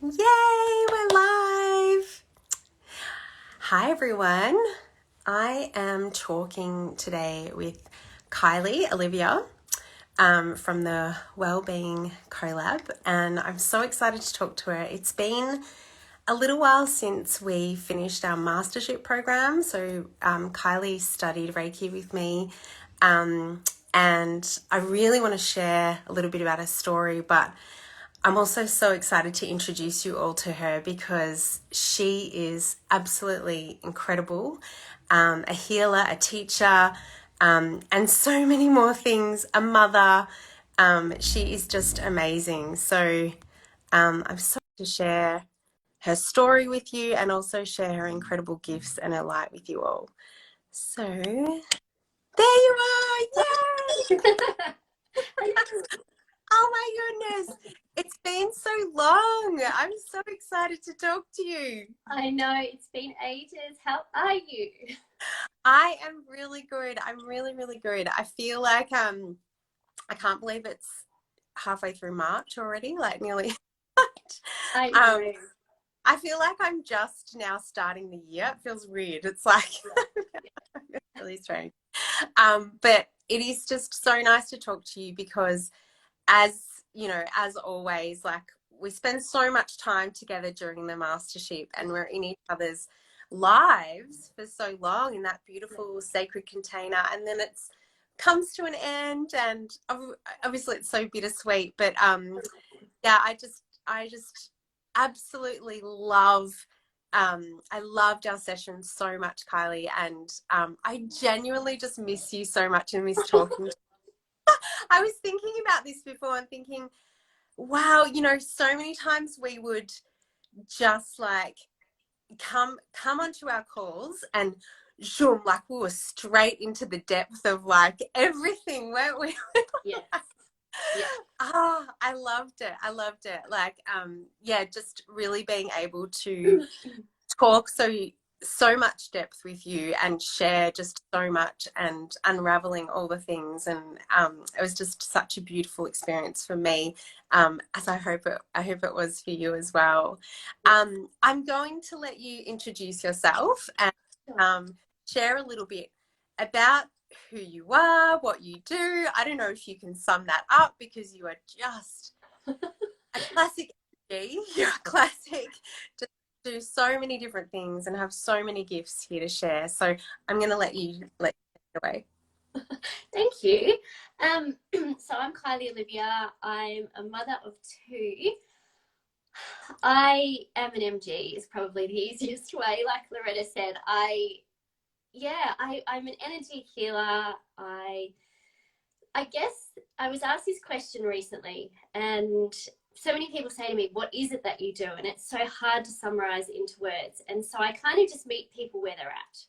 Yay, we're live. Hi, everyone. I am talking today with Kylie, Olivia, from the Wellbeing Collab, and I'm so excited to talk to her. It's been a little while since we finished our mastership program, so Kylie studied Reiki with me, and I really want to share a little bit about her story, but I'm also so excited to introduce you all to her because she is absolutely incredible, a healer, a teacher, and so many more things, a mother. She is just amazing. So I'm so excited to share her story with you and also share her incredible gifts and her light with you all. So there you are. Yay! Oh my goodness. It's been so long. I'm so excited to talk to you. I know, it's been ages. How are you? I am really good. I'm really, really good. I feel like I can't believe it's halfway through March already, like nearly. I um know. I feel like I'm just now starting the year. It feels weird. It's like really strange. But it is just so nice to talk to you because as you know, as always, like we spend so much time together during the mastership and we're in each other's lives for so long in that beautiful sacred container, and then it's comes to an end, and obviously it's so bittersweet, but yeah, I just absolutely love I loved our session so much, Kylie, and I genuinely just miss you so much and miss talking. I was thinking about this before and thinking, wow, you know, so many times we would just like come onto our calls and zoom, like we were straight into the depth of like everything, weren't we? Yes. Yeah. Oh, I loved it. I loved it. Like, yeah, just really being able to talk so much depth with you and share just so much and unraveling all the things, and it was just such a beautiful experience for me, as I hope it was for you as well. I'm going to let you introduce yourself and share a little bit about who you are, what you do. I don't know if you can sum that up because you are just a classic energy. You're a classic, just do so many different things and have so many gifts here to share. So I'm going to let you take it away. Thank you. So I'm Kylie Olivia. I'm a mother of two. I am an MG is probably the easiest way. Like Loretta said, I'm an energy healer. I guess I was asked this question recently, and so many people say to me, "What is it that you do?" And it's so hard to summarize into words. And so I kind of just meet people where they're at.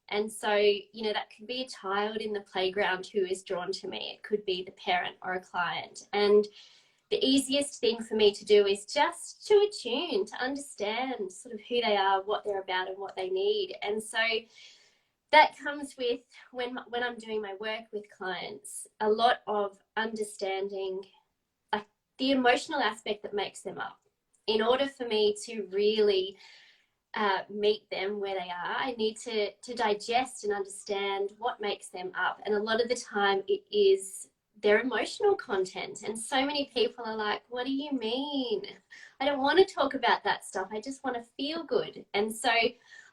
And so, that could be a child in the playground who is drawn to me. It could be the parent or a client. And the easiest thing for me to do is just to attune, to understand sort of who they are, what they're about, and what they need. And so that comes with when I'm doing my work with clients, a lot of understanding like the emotional aspect that makes them up. In order for me to really meet them where they are, I need to digest and understand what makes them up. And a lot of the time it is their emotional content. And so many people are like, what do you mean? I don't want to talk about that stuff. I just want to feel good. And so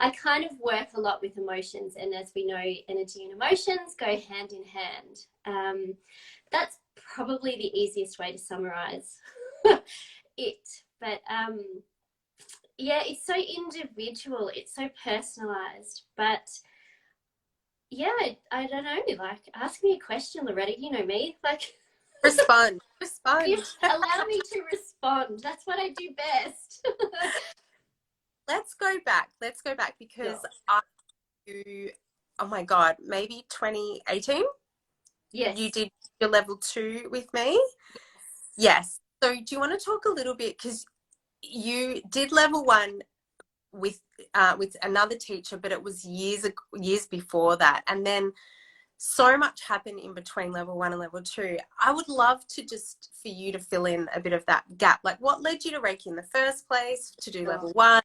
I kind of work a lot with emotions. And as we know, energy and emotions go hand in hand. That's probably the easiest way to summarize it. But yeah, it's so individual, it's so personalized. But yeah, I don't know, like ask me a question, Loretta, you know me. Like Respond, give, respond. allow me to respond. That's what I do best. Let's go back. Let's go back because Sure. I do, oh my God, maybe 2018. You Yes. did your level 2 with me. Yes. So do you want to talk a little bit, because you did level 1 with another teacher, but it was years before that, and then so much happened in between level 1 and level 2. I would love to just for you to fill in a bit of that gap. Like, what led you to Reiki in the first place to do level 1?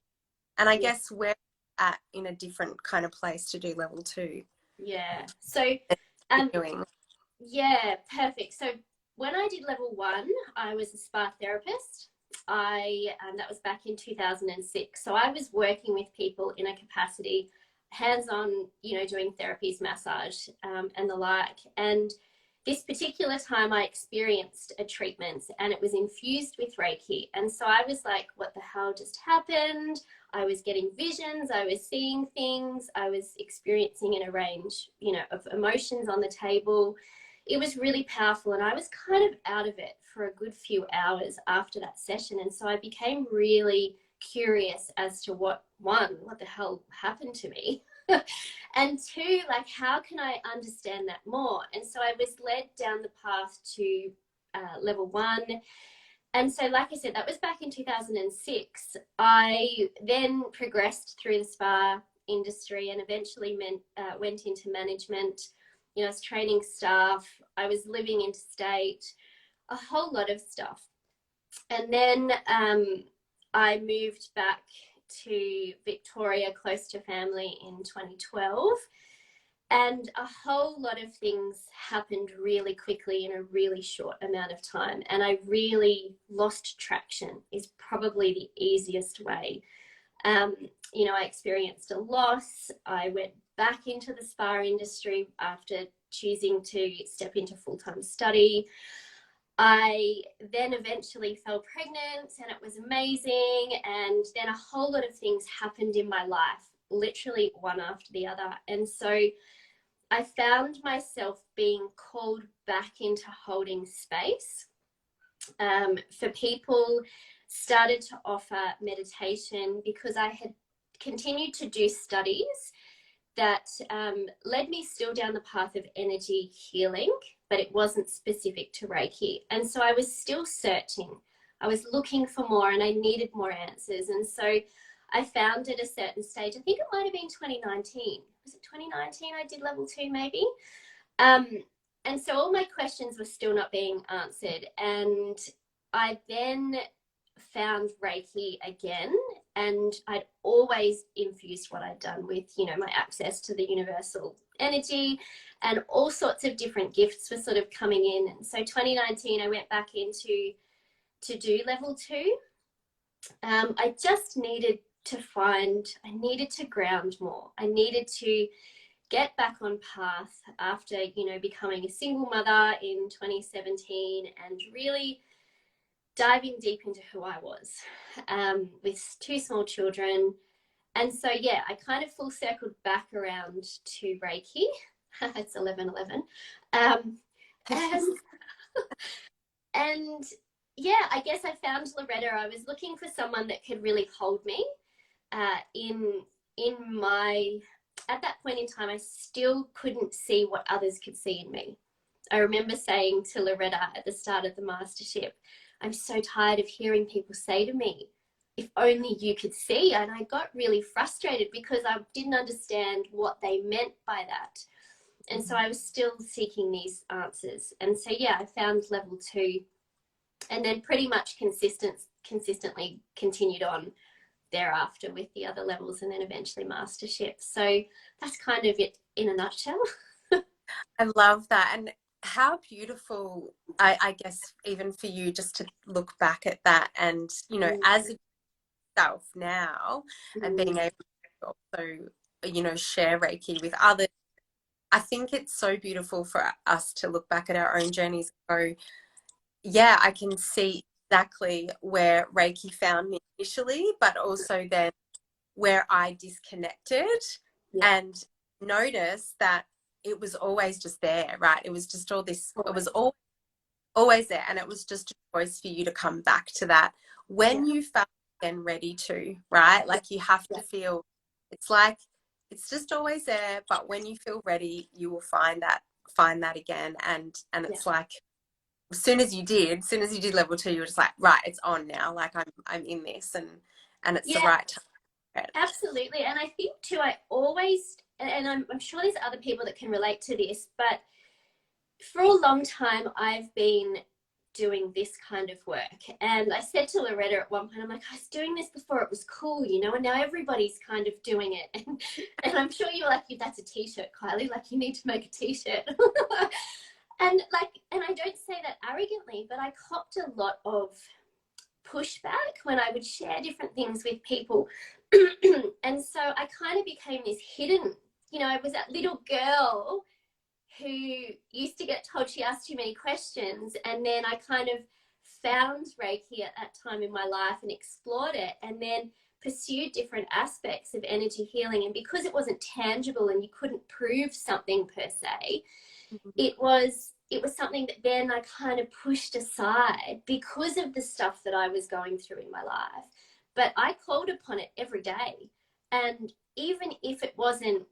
And I guess we're at in a different kind of place to do level 2. Yeah. So, Doing. yeah, perfect. So when I did level 1, I was a spa therapist. That was back in 2006. So I was working with people in a capacity, hands-on, you know, doing therapies, massage, and the like. And this particular time I experienced a treatment and it was infused with Reiki. And so I was like, what the hell just happened? I was getting visions, I was seeing things, I was experiencing a range, you know, of emotions on the table. It was really powerful, and I was kind of out of it for a good few hours after that session. And so I became really curious as to what the hell happened to me? And two, like, how can I understand that more? And so I was led down the path to level 1. And so, like I said, that was back in 2006. I then progressed through the spa industry and eventually went into management. You know, I was training staff. I was living interstate, a whole lot of stuff. And then I moved back to Victoria, close to family, in 2012. And a whole lot of things happened really quickly in a really short amount of time. And I really lost traction, is probably the easiest way. You know, I experienced a loss. I went back into the spa industry after choosing to step into full-time study. I then eventually fell pregnant and it was amazing. And then a whole lot of things happened in my life, literally one after the other. And so I found myself being called back into holding space. For people, started to offer meditation because I had continued to do studies that led me still down the path of energy healing, but it wasn't specific to Reiki. And so I was still searching. I was looking for more and I needed more answers. And so I found at a certain stage, I think it might have been 2019. Was it 2019 I did level 2 maybe? And so all my questions were still not being answered. And I then found Reiki again, and I'd always infused what I'd done with, you know, my access to the universal energy, and all sorts of different gifts were sort of coming in. And so 2019, I went back into to do level 2. I just needed to I needed to ground more. I needed to get back on path after, you know, becoming a single mother in 2017 and really diving deep into who I was, with 2 small children. And so, yeah, I kind of full circled back around to Reiki. It's 11:11. And, and yeah, I guess I found Loretta. I was looking for someone that could really hold me in my, at that point in time, I still couldn't see what others could see in me. I remember saying to Loretta at the start of the mastership, I'm so tired of hearing people say to me, if only you could see. And I got really frustrated because I didn't understand what they meant by that. And so I was still seeking these answers. And so, yeah, I found level 2 and then pretty much consistently continued on thereafter with the other levels and then eventually mastership. So that's kind of it in a nutshell. I love that. And how beautiful, I guess, even for you just to look back at that and, you know, as yourself now and being able to also, you know, share Reiki with others. I think it's so beautiful for us to look back at our own journeys and go, yeah, I can see exactly where Reiki found me initially, but also then where I disconnected and noticed that it was always just there, right? It was just all this, it was always there. And it was just a choice for you to come back to that when you felt then ready to, right? Like you have to feel, it's like, it's just always there. But when you feel ready, you will find that again. And it's like, as soon as you did level 2, you were just like, right, it's on now. Like I'm in this and it's the right time. Absolutely. And I think too, I always and I'm sure there's other people that can relate to this, but for a long time, I've been doing this kind of work. And I said to Loretta at one point, I'm like, I was doing this before it was cool, you know, and now everybody's kind of doing it. And I'm sure you're like, that's a t-shirt, Kylie, like you need to make a t-shirt. And I don't say that arrogantly, but I copped a lot of pushback when I would share different things with people. And so I kind of became this hidden, you know, I was that little girl who used to get told she asked too many questions, and then I kind of found Reiki at that time in my life and explored it, and then pursued different aspects of energy healing. And because it wasn't tangible and you couldn't prove something per se, it was something that then I kind of pushed aside because of the stuff that I was going through in my life. But I called upon it every day, and even if it wasn't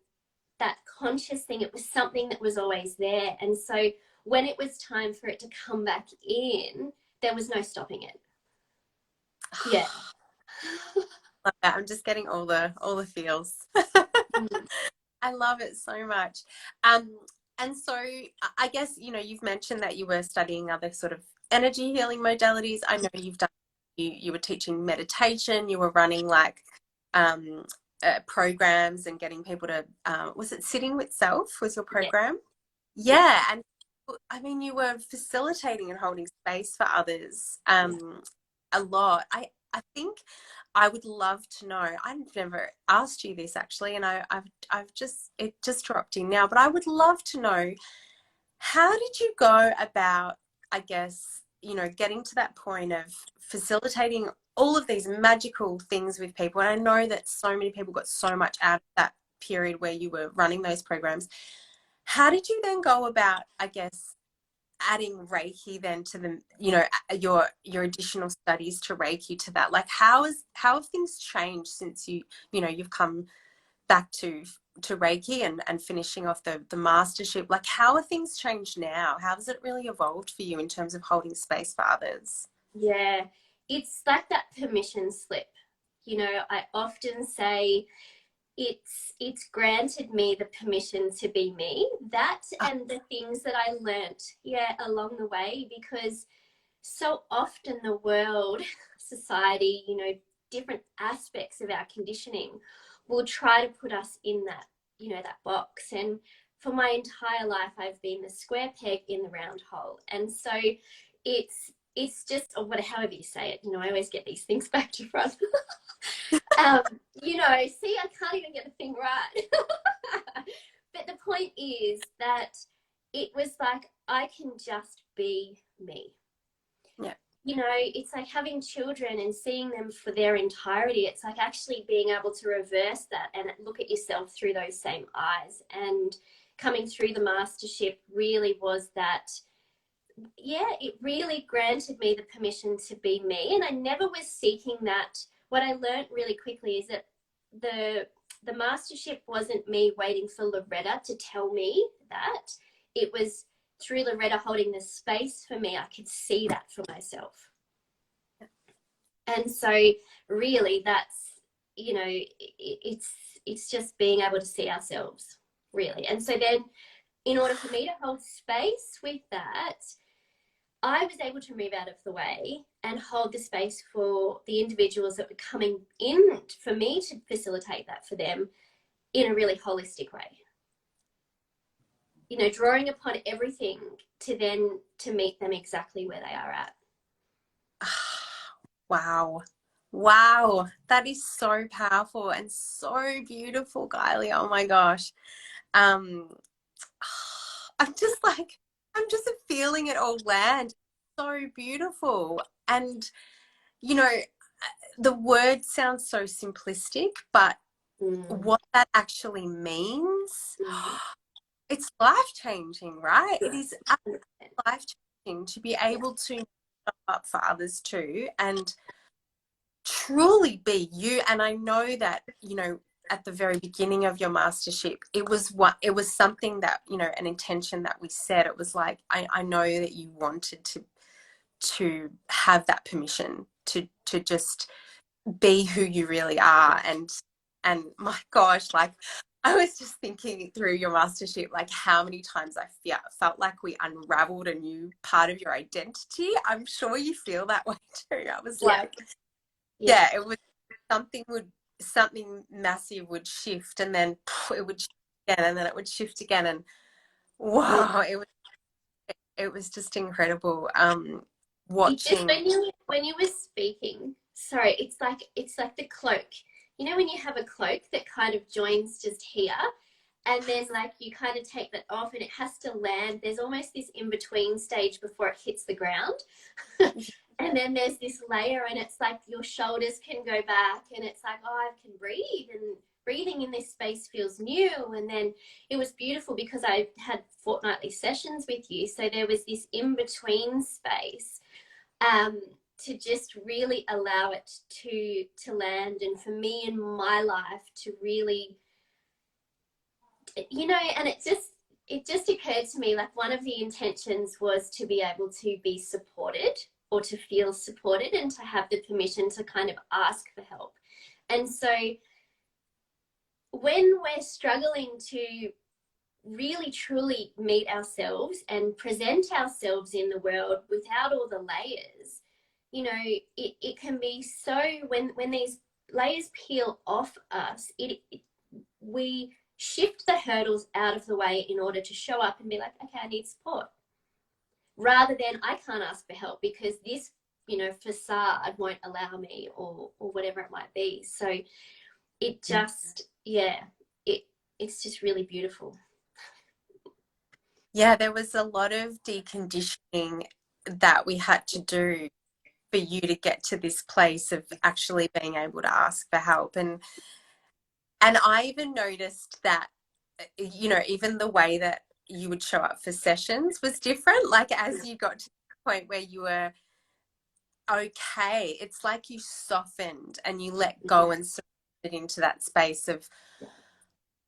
that conscious thing, it was something that was always there. And so when it was time for it to come back in, there was no stopping it. Yeah. I'm just getting all the feels. I love it so much. And so I guess, you know, you've mentioned that you were studying other sort of energy healing modalities. I know you've done, you were teaching meditation, you were running like programs and getting people to, was it Sitting with Self was your program? Yeah. And I mean, you were facilitating and holding space for others a lot. I think I would love to know. I've never asked you this actually, and I've just, it just dropped in now, but I would love to know, how did you go about, I guess, you know, getting to that point of facilitating all of these magical things with people? And I know that so many people got so much out of that period where you were running those programs. How did you then go about, I guess, adding Reiki then to the, you know, your additional studies to Reiki to that? Like how have things changed since you know, you've come back to Reiki and finishing off the mastership? Like how are things changed now? How has it really evolved for you in terms of holding space for others? Yeah, it's like that permission slip. You know, I often say it's granted me the permission to be me, that and the things that I learnt, yeah, along the way, because so often the world, society, you know, different aspects of our conditioning will try to put us in that, you know, that box. And for my entire life, I've been the square peg in the round hole. And so it's just, or whatever, however you say it, you know, I always get these things back to front. You know, see, I can't even get the thing right. But the point is that it was like, I can just be me. Yeah. You know, it's like having children and seeing them for their entirety. It's like actually being able to reverse that and look at yourself through those same eyes. And coming through the mastership really was that, yeah, it really granted me the permission to be me. And I never was seeking that. What I learned really quickly is that the mastership wasn't me waiting for Loretta to tell me that. It was through Loretta holding the space for me, I could see that for myself. And so really that's, you know, it's just being able to see ourselves, really. And so then in order for me to hold space with that, I was able to move out of the way and hold the space for the individuals that were coming in for me to facilitate that for them in a really holistic way. You know, drawing upon everything to then to meet them exactly where they are at. Wow. Wow. That is so powerful and so beautiful, Kylie. Oh my gosh. Um, I'm just like, I'm just feeling it all land. So beautiful. And, you know, the word sounds so simplistic, but what that actually means, it's life-changing, right? Yeah. It is life-changing to be able to show up for others too and truly be you. And I know that, you know, at the very beginning of your mastership, it was something that, you know, an intention that we set. It was like, I know that you wanted to have that permission to just be who you really are. And my gosh, like I was just thinking through your mastership, like how many times I felt like we unraveled a new part of your identity. I'm sure you feel that way too. I was Yeah. like, Yeah. yeah, it was something massive would shift, and then it would shift again, and then it would shift again, and wow, it was just incredible. It just Watching. when you were speaking, sorry, it's like the cloak. You know when you have a cloak that kind of joins just here, and then like you kind of take that off and it has to land. There's almost this in between stage before it hits the ground. And then there's this layer, and it's like your shoulders can go back, and it's like, oh, I can breathe, and breathing in this space feels new. And then it was beautiful because I had fortnightly sessions with you, so there was this in between space, um, to just really allow it to land, and for me in my life to really, you know, and it just occurred to me, like one of the intentions was to be able to be supported, or to feel supported, and to have the permission to kind of ask for help. And so when we're struggling to really truly meet ourselves and present ourselves in the world without all the layers, you know, it can be so, when these layers peel off us, we shift the hurdles out of the way in order to show up and be like, okay, I need support, rather than I can't ask for help because this, you know, facade won't allow me, or whatever it might be. So it just, yeah, it's just really beautiful. Yeah, there was a lot of deconditioning that we had to do for you to get to this place of actually being able to ask for help. And I even noticed that, you know, even the way that you would show up for sessions was different. Like as you got to the point where you were okay, it's like you softened and you let go and surrendered into that space of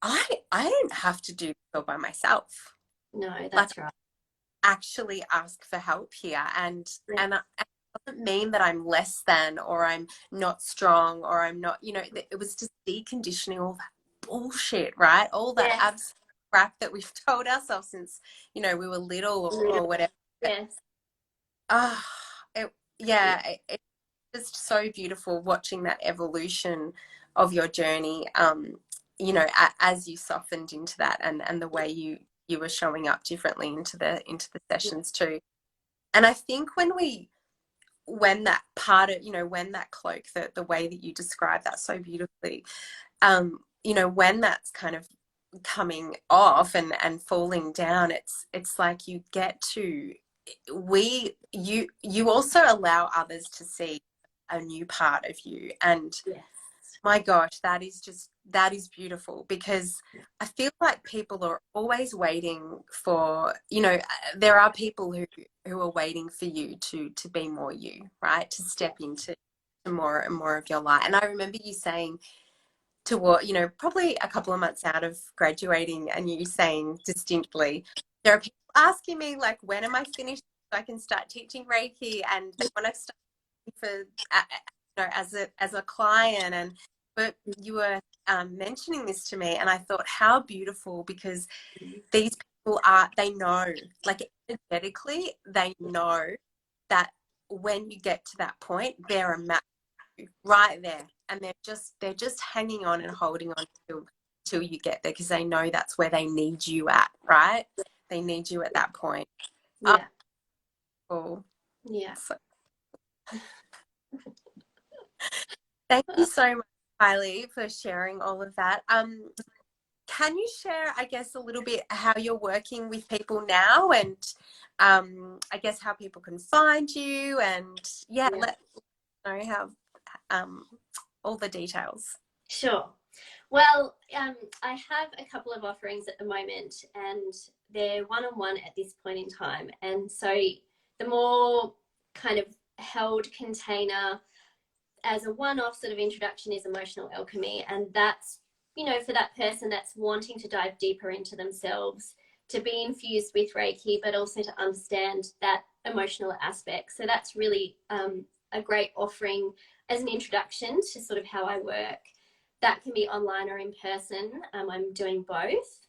I don't have to do this all by myself. No, Like that's right. actually ask for help here, and Yeah. it doesn't mean that I'm less than, or I'm not strong, or I'm not, you know, it was just deconditioning all that bullshit, right? All that Yes. absolute crap that we've told ourselves since, you know, we were little, or whatever. Yes. Ah, yeah, it's just so beautiful watching that evolution of your journey. You know, as you softened into that, and the way you were showing up differently into the sessions too. And I think when that part of, you know, when that cloak, the way that you describe that so beautifully, you know, when that's kind of coming off and falling down, it's like you get to, you also allow others to see a new part of you. And Yes. my gosh, that is beautiful, because I feel like people are always waiting for, you know, there are people who are waiting for you to be more you, right? To step into more and more of your light. And I remember you saying to what, you know, probably a couple of months out of graduating, and you saying distinctly, there are people asking me like, when am I finished so I can start teaching Reiki, and they want to start for, you know, as a client. And but you were mentioning this to me, and I thought how beautiful, because these people they know, like energetically they know that when you get to that point, they're a match right there, and they're just hanging on and holding on till you get there, because they know that's where they need you at, right? They need you at that point. Oh, Yeah. cool. Yeah. So, thank you so much, Kylie, for sharing all of that. Can you share, I guess, a little bit how you're working with people now, and I guess how people can find you, and yeah, Yeah. let know how um, all the details. Sure. Well, I have a couple of offerings at the moment, and they're one-on-one at this point in time. And so the more kind of held container as a one-off sort of introduction is emotional alchemy. And that's, you know, for that person that's wanting to dive deeper into themselves, to be infused with Reiki, but also to understand that emotional aspect. So that's really a great offering as an introduction to sort of how I work. that can be online or in person. I'm doing both.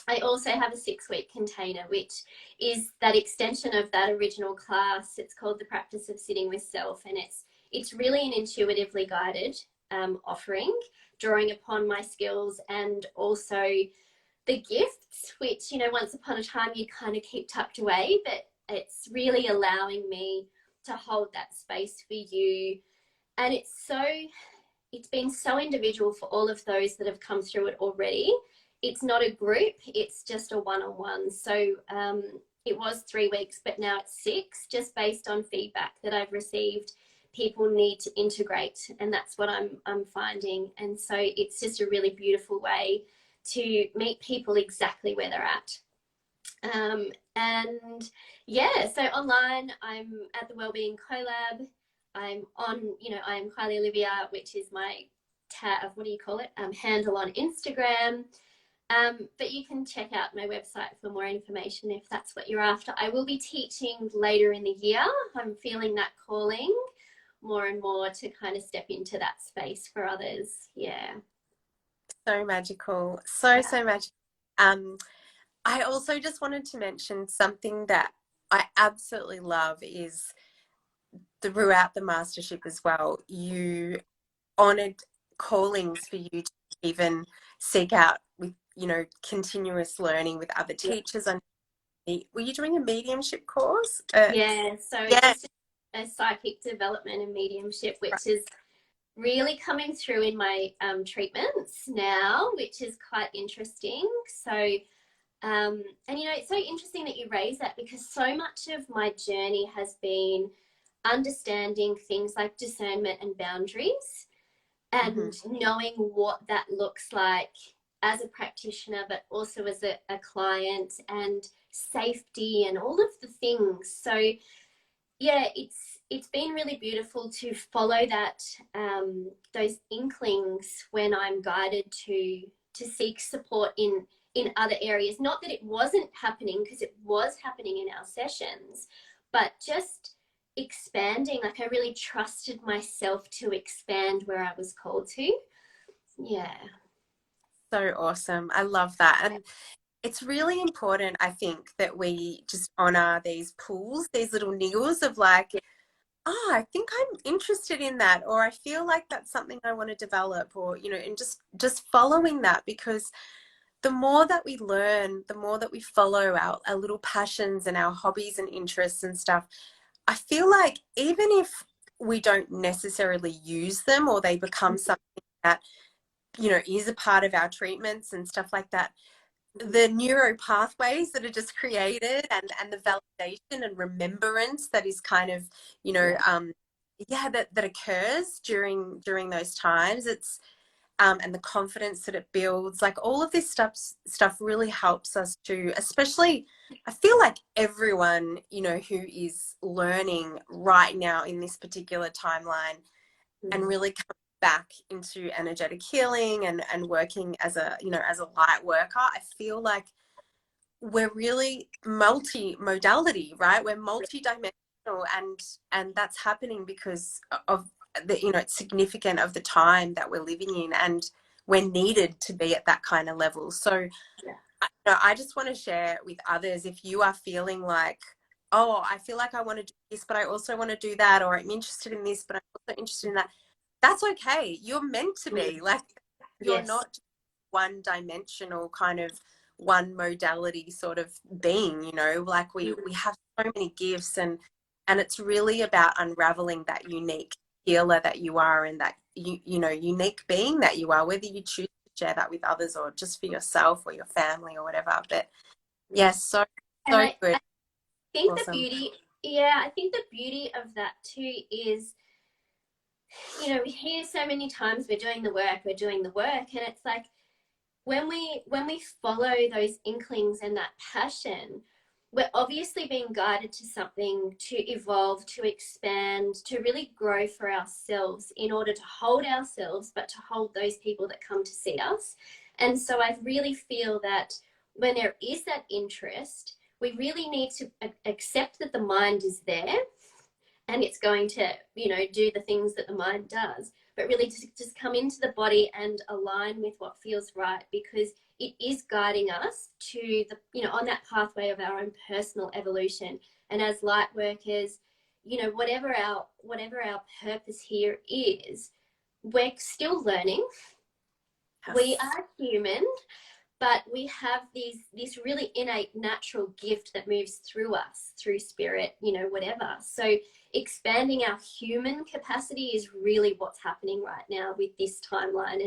I also have a 6-week container, which is that extension of that original class. It's called The Practice of Sitting with Self, and it's really an intuitively guided offering, drawing upon my skills and also the gifts, which, you know, once upon a time you kind of keep tucked away, but it's really allowing me to hold that space for you. And it's been so individual for all of those that have come through it already. It's not a group, it's just a one-on-one. So it was 3 weeks, but now it's 6, just based on feedback that I've received. People need to integrate, and that's what I'm finding. And so it's just a really beautiful way to meet people exactly where they're at. And yeah, so online, I'm at the Wellbeing Collab. I'm on, you know, I'm Kylie Olivia, which is my what do you call it? Handle on Instagram. But you can check out my website for more information if that's what you're after. I will be teaching later in the year. I'm feeling that calling more and more to kind of step into that space for others. Yeah. So magical. So, Yeah. so magical. I also just wanted to mention something that I absolutely love is throughout the mastership as well, you honored callings for you to even seek out with, you know, continuous learning with other teachers. Were you doing a mediumship course? Yeah. So Yeah. just a psychic development and mediumship, which is really coming through in my treatments now, which is quite interesting. So, and you know, it's so interesting that you raise that, because so much of my journey has been understanding things like discernment and boundaries, and knowing what that looks like as a practitioner, but also as a client, and safety and all of the things. So yeah, it's been really beautiful to follow that, those inklings when I'm guided to seek support in other areas. Not that it wasn't happening, because it was happening in our sessions, but just expanding. Like, I really trusted myself to expand where I was called to. Yeah. So awesome. I love that. And it's really important, I think, that we just honor these pulls, these little niggles of like, oh, I think I'm interested in that, or I feel like that's something I want to develop, or, you know, and just following that, because the more that we learn, the more that we follow our little passions and our hobbies and interests and stuff, I feel like even if we don't necessarily use them, or they become something that, you know, is a part of our treatments and stuff like that, the neuro pathways that are just created, and the validation and remembrance that is kind of, you know, that occurs during those times, it's and the confidence that it builds, like all of this stuff really helps us to, especially, I feel like everyone, you know, who is learning right now in this particular timeline, and really come back into energetic healing and working as a, you know, as a light worker, I feel like we're really multi-modality, right? We're multi-dimensional, and that's happening because of the, you know, it's significant of the time that we're living in, and we're needed to be at that kind of level. So I just want to share with others, if you are feeling like, oh, I feel like I want to do this, but I also want to do that, or I'm interested in this, but I'm also interested in that, that's okay. You're meant to be. Like, you're Yes. not one dimensional kind of one modality sort of being, you know, like we have so many gifts, and it's really about unraveling that unique healer that you are, and that you know, unique being that you are, whether you choose to share that with others or just for yourself or your family or whatever. But yes, so good. I think the Awesome. beauty, yeah, I think the beauty of that too is, you know, we hear so many times we're doing the work, and it's like, when we follow those inklings and that passion, we're obviously being guided to something, to evolve, to expand, to really grow for ourselves, in order to hold ourselves, but to hold those people that come to see us. And so I really feel that when there is that interest, we really need to accept that the mind is there, and it's going to, you know, do the things that the mind does. but really just come into the body and align with what feels right, because it is guiding us to the, you know, on that pathway of our own personal evolution. And as light workers, you know, whatever our purpose here is, we're still learning. Yes. We are human, but we have this really innate natural gift that moves through us, through spirit, you know, whatever. So expanding our human capacity is really what's happening right now with this timeline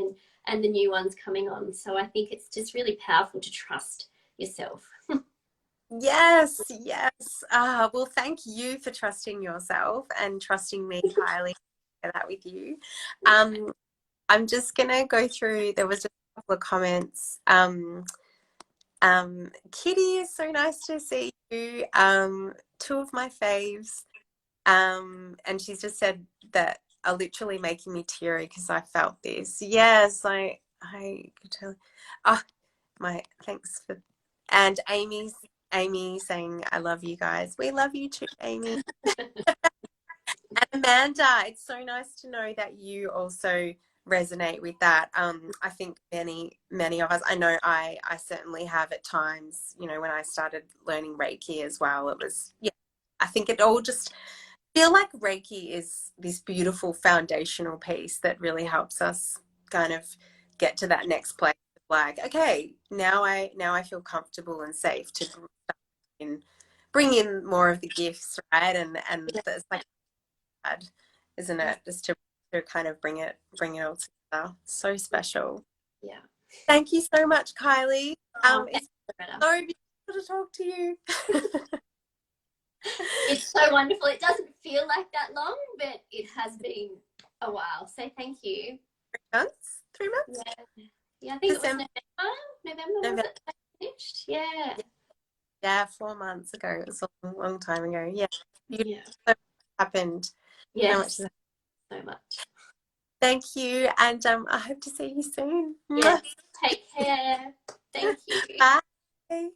and the new ones coming on. So I think it's just really powerful to trust yourself. Yes, yes. Well, thank you for trusting yourself and trusting me, Kylie, for that with you. I'm just gonna go through, there was just a couple of comments. Kitty, is so nice to see you. Two of my faves. And she's just said that are literally making me teary because I felt this. Yes, I could tell. Oh, my thanks for, and Amy saying I love you guys. We love you too, Amy. And Amanda, it's so nice to know that you also resonate with that. I think many of us, I know I certainly have at times, you know, when I started learning Reiki as well, it was, yeah, I think it all just feel like Reiki is this beautiful foundational piece that really helps us kind of get to that next place. Like, okay, now I feel comfortable and safe to bring in more of the gifts, right? And it's like, isn't it? Just to kind of bring it all together. So special. Yeah. Thank you so much, Kylie. It's so beautiful to talk to you. It's so wonderful. It doesn't feel like that long, but it has been a while. So thank you. 3 months? Yeah, I think December. It was November. Was it finished? Yeah. Yeah, 4 months ago. It was a long time ago. Yeah. Yeah. So much happened. Yes. So much. Thank you. And I hope to see you soon. Yes. Take care. Thank you. Bye.